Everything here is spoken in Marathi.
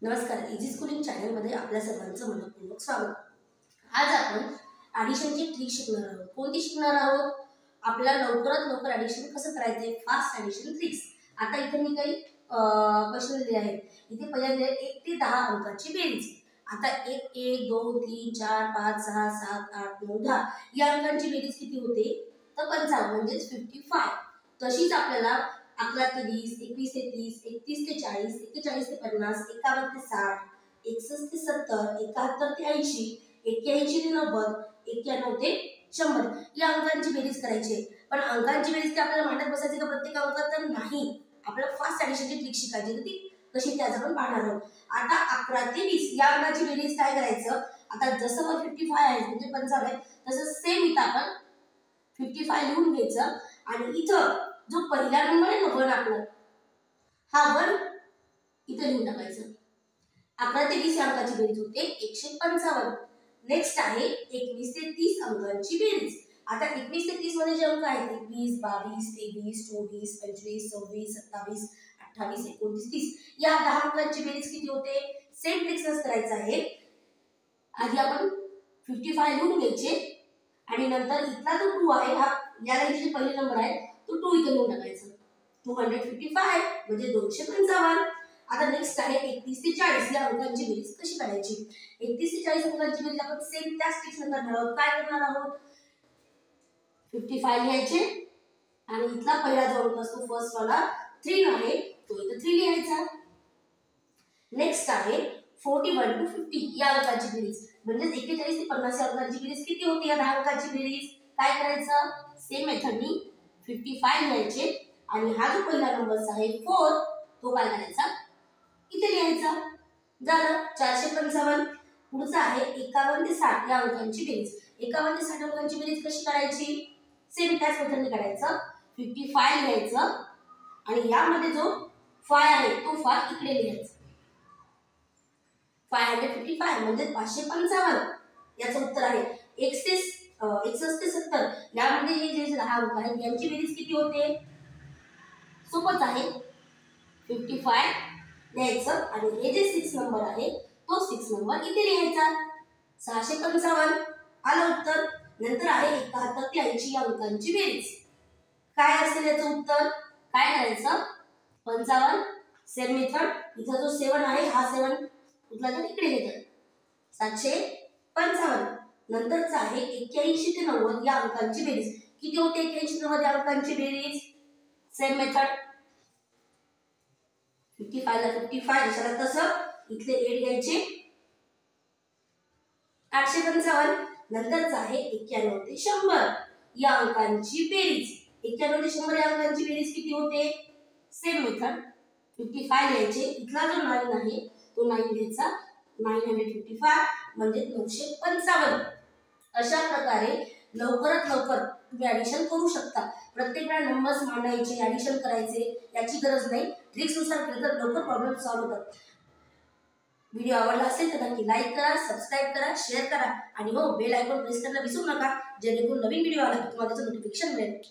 नमस्कार, इजी स्कूलिंग चॅनलमध्ये आपल्या सर्वांचं मनपूर्वक स्वागत। आज आपण ॲडिशनची ट्रिक शिकणार आहोत। कोणती शिकणार आहोत? आपल्याला लवकरात लवकर ॲडिशन कसं करायचे, फास्ट ॲडिशन ट्रिक्स। आता इथे मी काही क्वेश्चन दिले आहेत। इथे पहिल्यांदा 1 ते 10 अंकाची बेरीज। आता 1 1 2 3 4 5 6 7 8 9 10 या अंकांची बेरीज किती होते? तर 55 म्हणजे 55। तशीच आपल्याला 11 ते 20, 21 ते 30, 31 ते 40, 41 ते 50, 51 ते 60, 61 ते 70, 71 ते 80, 81 ते 90, 91 ते 100 या अंकांची बेरीज करायची। पण अंकांची बेरीज की आपल्याला मांडत बसायची का प्रत्येक अंकात? तर नाही, आपल्याला फास्ट ॲडिशनची ट्रिक शिकायची होती, कशी ते आज आपण पाहणार आहोत। आता 11 ते 20 या अंकाची बेरीज काय करायचं? आता जसं 55 आहे म्हणजे 55 आहे, तसं सेम इथं आपण 55 लिहून घ्यायचं आणि इथं जो पहिला नंबर आहे ना 1 आपला, हा 1 इथे लिहून टाकायचं। 11 ते 20 अंकाची बेरीज होते 155। नेक्स्ट आहे 21 ते 30 अंकांची बेरीज। आता 21 ते 30 मध्ये जे अंक आहेत 21, 22, 23, 24, 25, 26, 27, 28, 29, 30 या 10 अंकांची बेरीज किती होते? सेम ट्रिक्सच करायचं आहे। आधी आपण 55 लिहून घ्यायचे आणि नंतर इथला जो 2 आहे, हा या लाईनचे जे पहिले नंबर आहे तो 2 इथे लिहून टाकायचा। 255 म्हणजे 255। आता नेक्स्ट आहे 31 ते 40 या अंकांची बेरीज कशी करायची? 31 ते 40 अंकांची बेरीज आपण सेम त्याच ट्रिक्स ने करणार आहोत। काय करणार आहोत? 55 लिहायचे आणि इथला पहिला जो अंक असतो फर्स्ट वाला 3 आहे, तो इथे 3 लिहायचा। नेक्स्ट आहे 41 टू 50 या अंकाची बेरीज, म्हणजे 41 ते 50 या अंकाची बेरीज किती होती? या 10 अंकाची बेरीज। काय करायचं? सेम मेथडनी 55 लिहायचे आणि हा जो पहिला नंबर आहे 4, तो काय करायचा? इथे लिहायचा। झालं 455। पुढचा आहे 51 ते 60 या अंकांची बेरीज। 51 ते 60 अंकांची बेरीज कशी करायची? सेम त्याच मेथडने करायचं। 55 लिहायचं आणि यामध्ये जो 5 आहे तो 5 इकडे लिहायचा। 555 म्हणजे 555 याचं उत्तर आहे। 61 ते 70 यामध्ये हे जे 10 अंक आहेत यांची बेरीज किती होते? सोपच आहे, 55 लिहायचं आणि हे जे 6 नंबर आहे तो 6 नंबर इथे लिहायचा। 655 आलं उत्तर। नंतर आहे 71 ते 80 या अंकांची बेरीज। काय असेल याचं उत्तर? काय करायचं? 55 सेम मेथड, इथं जो 7 आहे हा 7 कुठला तर इकडे घेतात। 755 नंतरचा आहे 81 ते 90 या अंकांची बेरीज। किती होते 81 ते 90 या अंकांची बेरीज? सेम मेथड, 55 ला 55 जसं तसं इथले 8 घ्यायचे। 855 नंतरचा आहे 91 ते 100 या अंकांची बेरीज। 91 ते 100 या अंकांची बेरीज किती होते? सेम मेथड, 55 लिहायचे, इथला जो 9 आहे तो 9 घ्यायचा। 955 म्हणजे 955। अशा प्रकारे लवकरात लवकर तुम्ही ॲडिशन करू शकता। प्रत्येक वेळा नंबर्स मांडायचे, ॲडिशन करायचे याची गरज नाही। ट्रिक्सनुसार केलं तर लवकर प्रॉब्लेम सॉल्व्ह होतात। व्हिडिओ आवडला असेल तर नक्की लाईक करा, सबस्क्राईब करा, शेअर करा आणि हो बेल आयकॉन प्रेस करायला विसरू नका, जेणेकरून नवीन व्हिडिओ आला की तुम्हाला त्याचं नोटिफिकेशन मिळेल।